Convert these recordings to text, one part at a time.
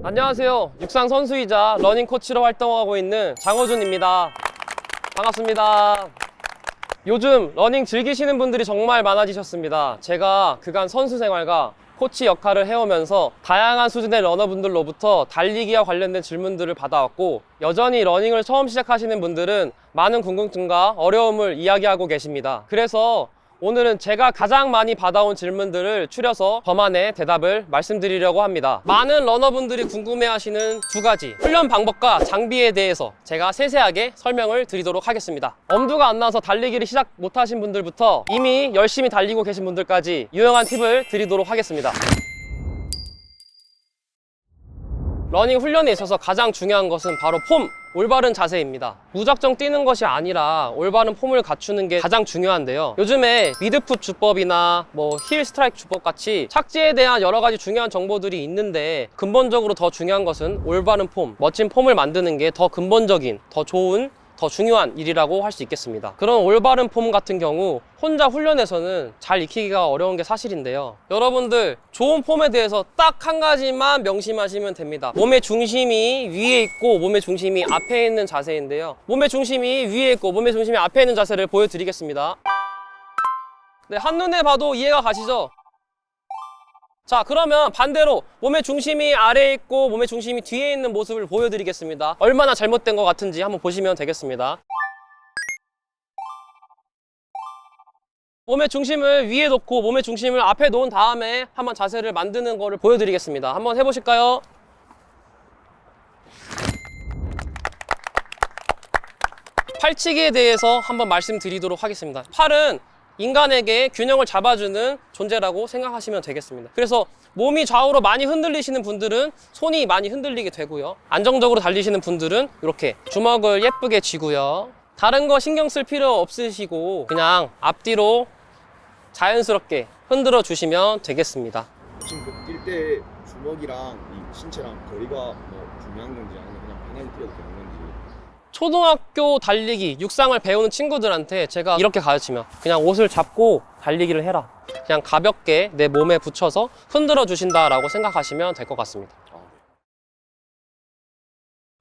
안녕하세요. 육상 선수이자 러닝 코치로 활동하고 있는 장호준입니다. 반갑습니다. 요즘 러닝 즐기시는 분들이 정말 많아지셨습니다. 제가 그간 선수 생활과 코치 역할을 해오면서 다양한 수준의 러너분들로부터 달리기와 관련된 질문들을 받아왔고, 여전히 러닝을 처음 시작하시는 분들은 많은 궁금증과 어려움을 이야기하고 계십니다. 그래서 오늘은 제가 가장 많이 받아온 질문들을 추려서 저만의 대답을 말씀드리려고 합니다. 많은 러너분들이 궁금해하시는 두 가지 훈련 방법과 장비에 대해서 제가 세세하게 설명을 드리도록 하겠습니다. 엄두가 안 나서 달리기를 시작 못하신 분들부터 이미 열심히 달리고 계신 분들까지 유용한 팁을 드리도록 하겠습니다. 러닝 훈련에 있어서 가장 중요한 것은 바로 폼, 올바른 자세입니다. 무작정 뛰는 것이 아니라 올바른 폼을 갖추는 게 가장 중요한데요. 요즘에 미드풋 주법이나 힐 스트라이크 주법 같이 착지에 대한 여러 가지 중요한 정보들이 있는데, 근본적으로 더 중요한 것은 올바른 폼, 멋진 폼을 만드는 게 더 근본적인, 더 좋은, 더 중요한 일이라고 할 수 있겠습니다. 그런 올바른 폼 같은 경우 혼자 훈련에서는 잘 익히기가 어려운 게 사실인데요. 여러분들 좋은 폼에 대해서 딱 한 가지만 명심하시면 됩니다. 몸의 중심이 위에 있고 몸의 중심이 앞에 있는 자세인데요. 몸의 중심이 위에 있고 몸의 중심이 앞에 있는 자세를 보여드리겠습니다. 네, 한눈에 봐도 이해가 가시죠? 자, 그러면 반대로 몸의 중심이 아래에 있고 몸의 중심이 뒤에 있는 모습을 보여드리겠습니다. 얼마나 잘못된 것 같은지 한번 보시면 되겠습니다. 몸의 중심을 위에 놓고 몸의 중심을 앞에 놓은 다음에 한번 자세를 만드는 거를 보여드리겠습니다. 한번 해보실까요? 팔치기에 대해서 한번 말씀드리도록 하겠습니다. 팔은 인간에게 균형을 잡아주는 존재라고 생각하시면 되겠습니다. 그래서 몸이 좌우로 많이 흔들리시는 분들은 손이 많이 흔들리게 되고요. 안정적으로 달리시는 분들은 이렇게 주먹을 예쁘게 쥐고요. 다른 거 신경 쓸 필요 없으시고 그냥 앞뒤로 자연스럽게 흔들어 주시면 되겠습니다. 지금 뛸 때 주먹이랑 이 신체랑 거리가 중요한 건지 아니면 그냥 편하게 뛰어도 되는 건지. 초등학교 달리기, 육상을 배우는 친구들한테 제가 이렇게 가르치면 그냥 옷을 잡고 달리기를 해라. 그냥 가볍게 내 몸에 붙여서 흔들어 주신다라고 생각하시면 될 것 같습니다.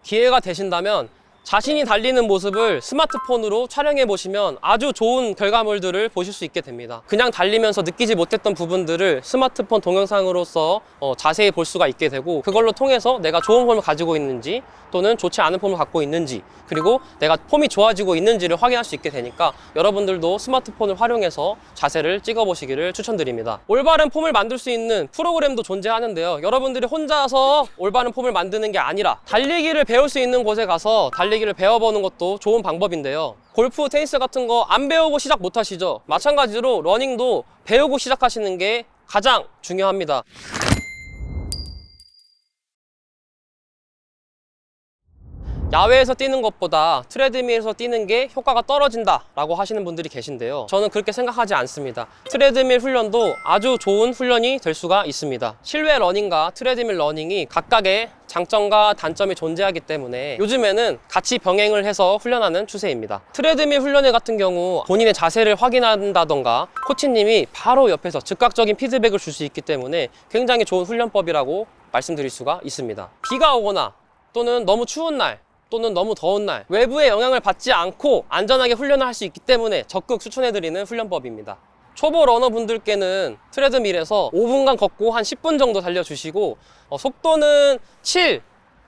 기회가 되신다면 자신이 달리는 모습을 스마트폰으로 촬영해 보시면 아주 좋은 결과물들을 보실 수 있게 됩니다. 그냥 달리면서 느끼지 못했던 부분들을 스마트폰 동영상으로서 자세히 볼 수가 있게 되고, 그걸로 통해서 내가 좋은 폼을 가지고 있는지 또는 좋지 않은 폼을 갖고 있는지, 그리고 내가 폼이 좋아지고 있는지를 확인할 수 있게 되니까 여러분들도 스마트폰을 활용해서 자세를 찍어 보시기를 추천드립니다. 올바른 폼을 만들 수 있는 프로그램도 존재하는데요. 여러분들이 혼자서 올바른 폼을 만드는 게 아니라 달리기를 배울 수 있는 곳에 가서 달리기를 배워보는 것도 좋은 방법인데요. 골프, 테니스 같은 거 안 배우고 시작 못 하시죠? 마찬가지로 러닝도 배우고 시작하시는 게 가장 중요합니다. 야외에서 뛰는 것보다 트레드밀에서 뛰는 게 효과가 떨어진다 라고 하시는 분들이 계신데요. 저는 그렇게 생각하지 않습니다. 트레드밀 훈련도 아주 좋은 훈련이 될 수가 있습니다. 실외 러닝과 트레드밀 러닝이 각각의 장점과 단점이 존재하기 때문에 요즘에는 같이 병행을 해서 훈련하는 추세입니다. 트레드밀 훈련회 같은 경우 본인의 자세를 확인한다던가 코치님이 바로 옆에서 즉각적인 피드백을 줄 수 있기 때문에 굉장히 좋은 훈련법이라고 말씀드릴 수가 있습니다. 비가 오거나 또는 너무 추운 날 또는 너무 더운 날, 외부의 영향을 받지 않고 안전하게 훈련을 할 수 있기 때문에 적극 추천해드리는 훈련법입니다. 초보 러너분들께는 트레드밀에서 5분간 걷고 한 10분 정도 달려주시고, 속도는 7,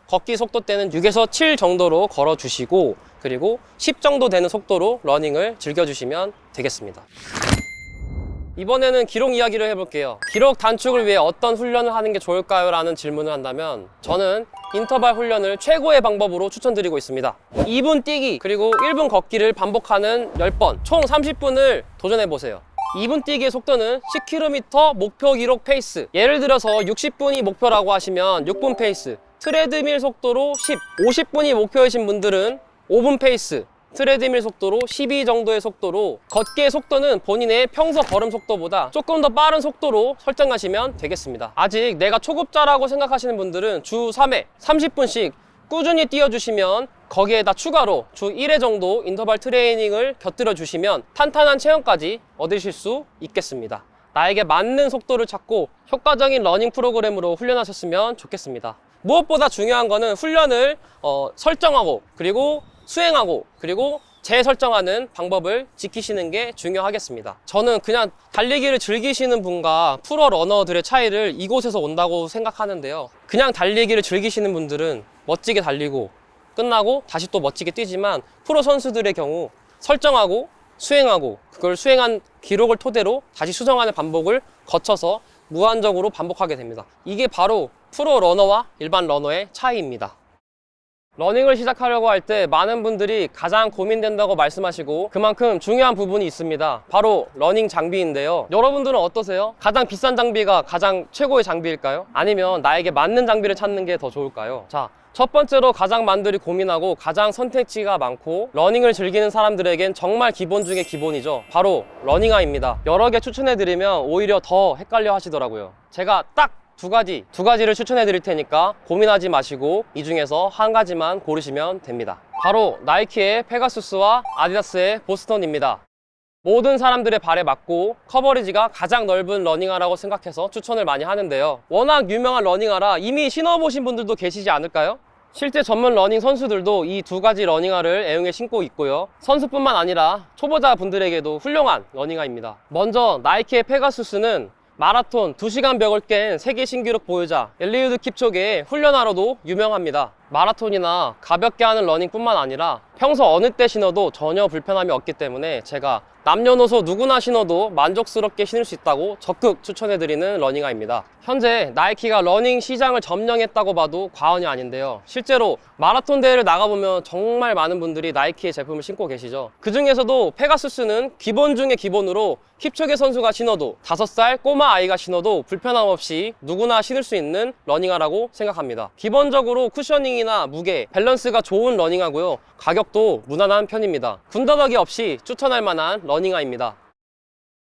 걷기 속도 때는 6에서 7 정도로 걸어주시고, 그리고 10 정도 되는 속도로 러닝을 즐겨주시면 되겠습니다. 이번에는 기록 이야기를 해볼게요. 기록 단축을 위해 어떤 훈련을 하는 게 좋을까요? 라는 질문을 한다면 저는 인터벌 훈련을 최고의 방법으로 추천드리고 있습니다. 2분 뛰기 그리고 1분 걷기를 반복하는 10번, 총 30분을 도전해보세요. 2분 뛰기의 속도는 10km 목표 기록 페이스, 예를 들어서 60분이 목표라고 하시면 6분 페이스, 트레드밀 속도로 10, 50분이 목표이신 분들은 5분 페이스, 트레드밀 속도로 12 정도의 속도로, 걷기의 속도는 본인의 평소 걸음 속도보다 조금 더 빠른 속도로 설정하시면 되겠습니다. 아직 내가 초급자라고 생각하시는 분들은 주 3회 30분씩 꾸준히 뛰어주시면 거기에다 추가로 주 1회 정도 인터벌 트레이닝을 곁들여 주시면 탄탄한 체형까지 얻으실 수 있겠습니다. 나에게 맞는 속도를 찾고 효과적인 러닝 프로그램으로 훈련하셨으면 좋겠습니다. 무엇보다 중요한 거는 훈련을 설정하고 그리고 수행하고 그리고 재설정하는 방법을 지키시는 게 중요하겠습니다. 저는 그냥 달리기를 즐기시는 분과 프로 러너들의 차이를 이곳에서 온다고 생각하는데요. 그냥 달리기를 즐기시는 분들은 멋지게 달리고 끝나고 다시 또 멋지게 뛰지만 프로 선수들의 경우 설정하고 수행하고 그걸 수행한 기록을 토대로 다시 수정하는 반복을 거쳐서 무한적으로 반복하게 됩니다. 이게 바로 프로 러너와 일반 러너의 차이입니다. 러닝을 시작하려고 할 때 많은 분들이 가장 고민된다고 말씀하시고 그만큼 중요한 부분이 있습니다. 바로 러닝 장비인데요. 여러분들은 어떠세요? 가장 비싼 장비가 가장 최고의 장비일까요? 아니면 나에게 맞는 장비를 찾는 게 더 좋을까요? 자, 첫 번째로 가장 많은 고민하고 가장 선택지가 많고 러닝을 즐기는 사람들에겐 정말 기본 중에 기본이죠. 바로 러닝화입니다. 여러 개 추천해드리면 오히려 더 헷갈려 하시더라고요. 제가 딱 두 가지를 추천해 드릴 테니까 고민하지 마시고 이 중에서 한 가지만 고르시면 됩니다. 바로 나이키의 페가수스와 아디다스의 보스턴입니다. 모든 사람들의 발에 맞고 커버리지가 가장 넓은 러닝화라고 생각해서 추천을 많이 하는데요. 워낙 유명한 러닝화라 이미 신어보신 분들도 계시지 않을까요? 실제 전문 러닝 선수들도 이 두 가지 러닝화를 애용해 신고 있고요. 선수뿐만 아니라 초보자 분들에게도 훌륭한 러닝화입니다. 먼저 나이키의 페가수스는 마라톤 2시간 벽을 깬 세계 신기록 보유자 엘리우드 킵초게의 훈련화로도 유명합니다. 마라톤이나 가볍게 하는 러닝뿐만 아니라 평소 어느 때 신어도 전혀 불편함이 없기 때문에 제가 남녀노소 누구나 신어도 만족스럽게 신을 수 있다고 적극 추천해드리는 러닝화입니다. 현재 나이키가 러닝 시장을 점령했다고 봐도 과언이 아닌데요. 실제로 마라톤 대회를 나가보면 정말 많은 분들이 나이키의 제품을 신고 계시죠. 그 중에서도 페가수스는 기본 중에 기본으로 킵초게 선수가 신어도 5살 꼬마 아이가 신어도 불편함 없이 누구나 신을 수 있는 러닝화라고 생각합니다. 기본적으로 쿠셔닝이나 무게, 밸런스가 좋은 러닝화고요. 가격도 무난한 편입니다. 군더더기 없이 추천할 만한 러닝화입니다.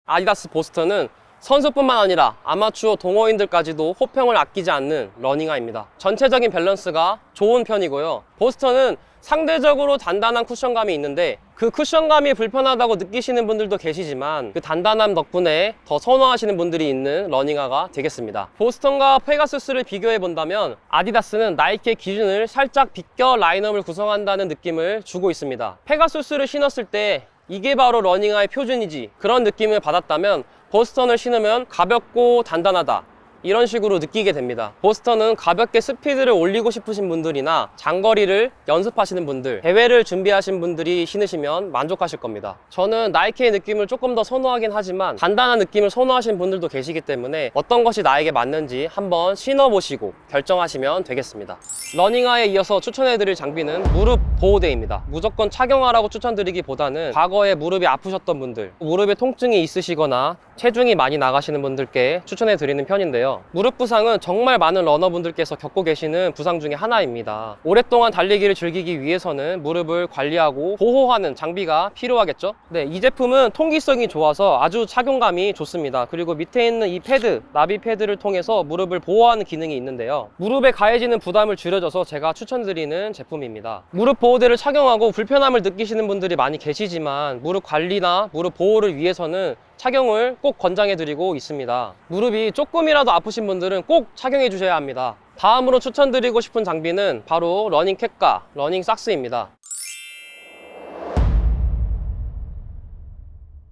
아디다스 보스턴은 선수뿐만 아니라 아마추어 동호인들까지도 호평을 아끼지 않는 러닝화입니다. 전체적인 밸런스가 좋은 편이고요. 보스턴은 상대적으로 단단한 쿠션감이 있는데 그 쿠션감이 불편하다고 느끼시는 분들도 계시지만 그 단단함 덕분에 더 선호하시는 분들이 있는 러닝화가 되겠습니다. 보스턴과 페가수스를 비교해 본다면 아디다스는 나이키의 기준을 살짝 비껴 라인업을 구성한다는 느낌을 주고 있습니다. 페가수스를 신었을 때 이게 바로 러닝화의 표준이지 그런 느낌을 받았다면 보스턴을 신으면 가볍고 단단하다 이런 식으로 느끼게 됩니다. 보스턴은 가볍게 스피드를 올리고 싶으신 분들이나 장거리를 연습하시는 분들, 대회를 준비하신 분들이 신으시면 만족하실 겁니다. 저는 나이키의 느낌을 조금 더 선호하긴 하지만 단단한 느낌을 선호하시는 분들도 계시기 때문에 어떤 것이 나에게 맞는지 한번 신어보시고 결정하시면 되겠습니다. 러닝화에 이어서 추천해드릴 장비는 무릎 보호대입니다. 무조건 착용하라고 추천드리기보다는 과거에 무릎이 아프셨던 분들, 무릎에 통증이 있으시거나 체중이 많이 나가시는 분들께 추천해드리는 편인데요. 무릎 부상은 정말 많은 러너분들께서 겪고 계시는 부상 중에 하나입니다. 오랫동안 달리기를 즐기기 위해서는 무릎을 관리하고 보호하는 장비가 필요하겠죠? 네, 이 제품은 통기성이 좋아서 아주 착용감이 좋습니다. 그리고 밑에 있는 이 패드, 나비 패드를 통해서 무릎을 보호하는 기능이 있는데요. 무릎에 가해지는 부담을 줄여줘서 제가 추천드리는 제품입니다. 무릎 보호대를 착용하고 불편함을 느끼시는 분들이 많이 계시지만 무릎 관리나 무릎 보호를 위해서는 착용을 꼭 권장해드리고 있습니다. 무릎이 조금이라도 아프신 분들은 꼭 착용해 주셔야 합니다. 다음으로 추천드리고 싶은 장비는 바로 러닝캡과 러닝삭스입니다.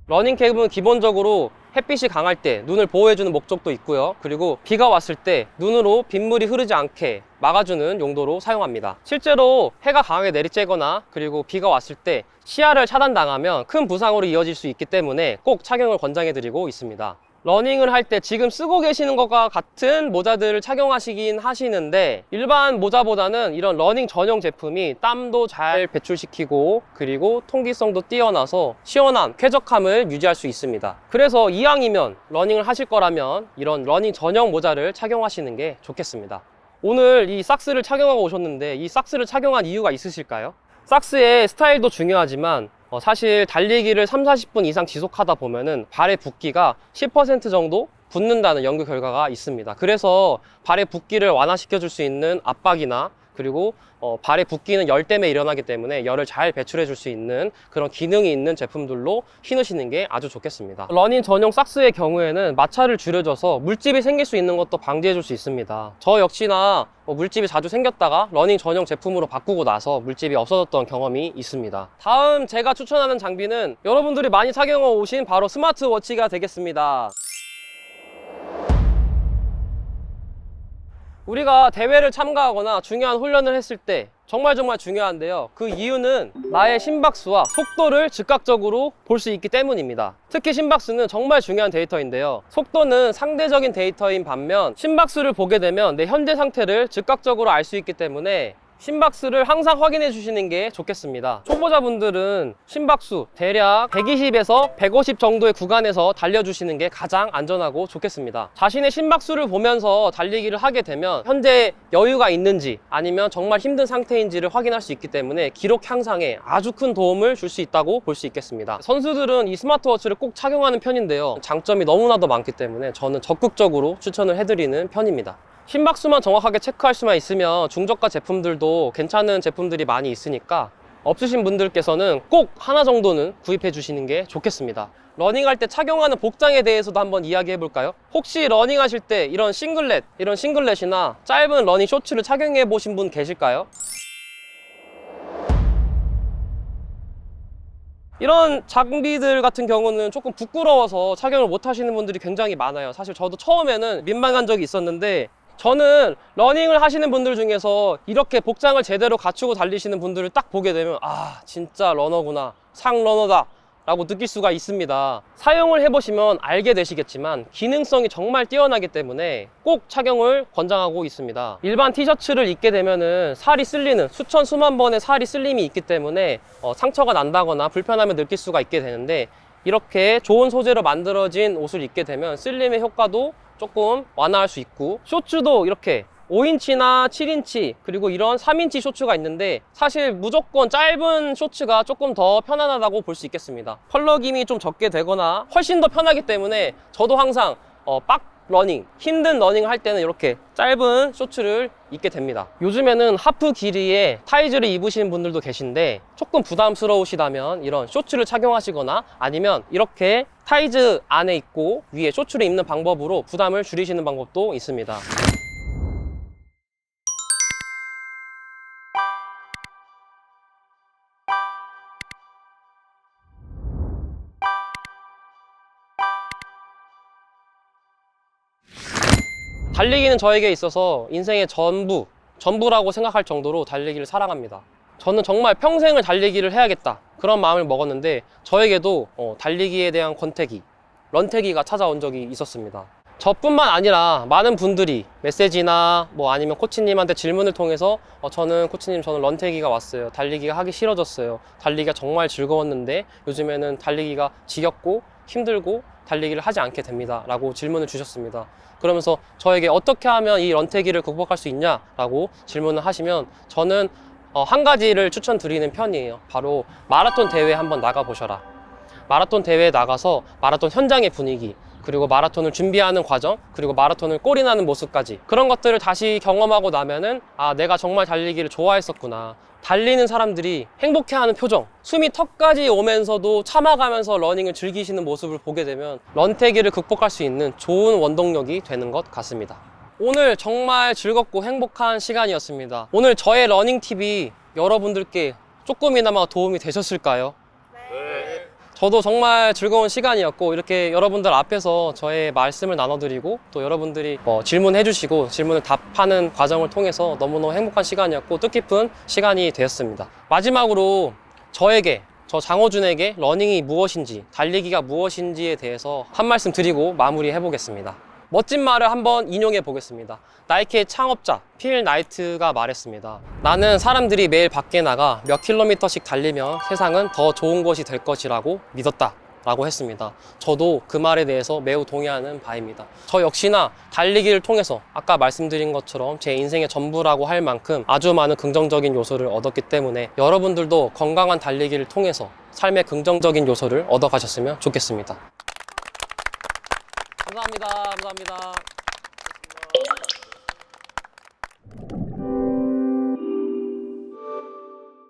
러닝캡은 기본적으로 햇빛이 강할 때 눈을 보호해주는 목적도 있고요. 그리고 비가 왔을 때 눈으로 빗물이 흐르지 않게 막아주는 용도로 사용합니다. 실제로 해가 강하게 내리쬐거나 그리고 비가 왔을 때 시야를 차단당하면 큰 부상으로 이어질 수 있기 때문에 꼭 착용을 권장해드리고 있습니다. 러닝을 할 때 지금 쓰고 계시는 것과 같은 모자들을 착용하시긴 하시는데 일반 모자보다는 이런 러닝 전용 제품이 땀도 잘 배출시키고 그리고 통기성도 뛰어나서 시원한 쾌적함을 유지할 수 있습니다. 그래서 이왕이면 러닝을 하실 거라면 이런 러닝 전용 모자를 착용하시는 게 좋겠습니다. 오늘 이 삭스를 착용하고 오셨는데 이 삭스를 착용한 이유가 있으실까요? 삭스의 스타일도 중요하지만 사실 달리기를 30-40분 이상 지속하다 보면은 발의 붓기가 10% 정도 붙는다는 연구 결과가 있습니다. 그래서 발의 붓기를 완화시켜 줄 수 있는 압박이나 그리고 발에 붓기는 열 때문에 일어나기 때문에 열을 잘 배출해 줄 수 있는 그런 기능이 있는 제품들로 신으시는 게 아주 좋겠습니다. 러닝 전용 삭스의 경우에는 마찰을 줄여줘서 물집이 생길 수 있는 것도 방지해 줄 수 있습니다. 저 역시나 물집이 자주 생겼다가 러닝 전용 제품으로 바꾸고 나서 물집이 없어졌던 경험이 있습니다. 다음 제가 추천하는 장비는 여러분들이 많이 착용해 오신 바로 스마트워치가 되겠습니다. 우리가 대회를 참가하거나 중요한 훈련을 했을 때 정말 중요한데요. 그 이유는 나의 심박수와 속도를 즉각적으로 볼 수 있기 때문입니다. 특히 심박수는 정말 중요한 데이터인데요. 속도는 상대적인 데이터인 반면 심박수를 보게 되면 내 현재 상태를 즉각적으로 알 수 있기 때문에 심박수를 항상 확인해 주시는 게 좋겠습니다. 초보자분들은 심박수 대략 120에서 150 정도의 구간에서 달려주시는 게 가장 안전하고 좋겠습니다. 자신의 심박수를 보면서 달리기를 하게 되면 현재 여유가 있는지 아니면 정말 힘든 상태인지를 확인할 수 있기 때문에 기록 향상에 아주 큰 도움을 줄 수 있다고 볼 수 있겠습니다. 선수들은 이 스마트워치를 꼭 착용하는 편인데요. 장점이 너무나도 많기 때문에 저는 적극적으로 추천을 해드리는 편입니다. 심박수만 정확하게 체크할 수만 있으면 중저가 제품들도 괜찮은 제품들이 많이 있으니까 없으신 분들께서는 꼭 하나 정도는 구입해 주시는 게 좋겠습니다. 러닝할 때 착용하는 복장에 대해서도 한번 이야기해 볼까요? 혹시 러닝하실 때 이런 싱글렛이나 짧은 러닝 쇼츠를 착용해 보신 분 계실까요? 이런 장비들 같은 경우는 조금 부끄러워서 착용을 못 하시는 분들이 굉장히 많아요. 사실 저도 처음에는 민망한 적이 있었는데 저는 러닝을 하시는 분들 중에서 이렇게 복장을 제대로 갖추고 달리시는 분들을 딱 보게 되면 아, 진짜 러너구나, 상러너다 라고 느낄 수가 있습니다. 사용을 해보시면 알게 되시겠지만 기능성이 정말 뛰어나기 때문에 꼭 착용을 권장하고 있습니다. 일반 티셔츠를 입게 되면은 살이 쓸리는 수천 수만 번의 살이 쓸림이 있기 때문에 상처가 난다거나 불편함을 느낄 수가 있게 되는데 이렇게 좋은 소재로 만들어진 옷을 입게 되면 쓸림의 효과도 조금 완화할 수 있고, 쇼츠도 이렇게 5인치나 7인치 그리고 이런 3인치 쇼츠가 있는데 사실 무조건 짧은 쇼츠가 조금 더 편안하다고 볼 수 있겠습니다. 펄럭임이 좀 적게 되거나 훨씬 더 편하기 때문에 저도 항상 러닝, 힘든 러닝을 할 때는 이렇게 짧은 쇼츠를 입게 됩니다. 요즘에는 하프 길이의 타이즈를 입으시는 분들도 계신데 조금 부담스러우시다면 이런 쇼츠를 착용하시거나 아니면 이렇게 타이즈 안에 입고 위에 쇼츠를 입는 방법으로 부담을 줄이시는 방법도 있습니다. 달리기는 저에게 있어서 인생의 전부라고 생각할 정도로 달리기를 사랑합니다. 저는 정말 평생을 달리기를 해야겠다 그런 마음을 먹었는데 저에게도 달리기에 대한 권태기, 런태기가 찾아온 적이 있었습니다. 저뿐만 아니라 많은 분들이 메시지나 아니면 코치님한테 질문을 통해서 코치님 저는 런태기가 왔어요. 달리기가 하기 싫어졌어요. 달리기가 정말 즐거웠는데 요즘에는 달리기가 지겹고 힘들고 달리기를 하지 않게 됩니다 라고 질문을 주셨습니다. 그러면서 저에게 어떻게 하면 이 런태기를 극복할 수 있냐 라고 질문을 하시면 저는 한 가지를 추천드리는 편이에요. 바로 마라톤 대회에 한번 나가보셔라. 마라톤 대회에 나가서 마라톤 현장의 분위기, 그리고 마라톤을 준비하는 과정, 그리고 마라톤을 꼴이 나는 모습까지 그런 것들을 다시 경험하고 나면은 아, 내가 정말 달리기를 좋아했었구나. 달리는 사람들이 행복해하는 표정, 숨이 턱까지 오면서도 참아가면서 러닝을 즐기시는 모습을 보게 되면 런태기를 극복할 수 있는 좋은 원동력이 되는 것 같습니다. 오늘 정말 즐겁고 행복한 시간이었습니다. 오늘 저의 러닝 팁이 여러분들께 조금이나마 도움이 되셨을까요? 네. 저도 정말 즐거운 시간이었고 이렇게 여러분들 앞에서 저의 말씀을 나눠드리고 또 여러분들이 질문해 주시고 질문을 답하는 과정을 통해서 너무너무 행복한 시간이었고 뜻깊은 시간이 되었습니다. 마지막으로 저 장호준에게 러닝이 무엇인지, 달리기가 무엇인지에 대해서 한 말씀 드리고 마무리해 보겠습니다. 멋진 말을 한번 인용해 보겠습니다. 나이키의 창업자 필 나이트가 말했습니다. 나는 사람들이 매일 밖에 나가 몇 킬로미터씩 달리면 세상은 더 좋은 곳이 될 것이라고 믿었다 라고 했습니다. 저도 그 말에 대해서 매우 동의하는 바입니다. 저 역시나 달리기를 통해서 아까 말씀드린 것처럼 제 인생의 전부라고 할 만큼 아주 많은 긍정적인 요소를 얻었기 때문에 여러분들도 건강한 달리기를 통해서 삶의 긍정적인 요소를 얻어가셨으면 좋겠습니다. 감사합니다.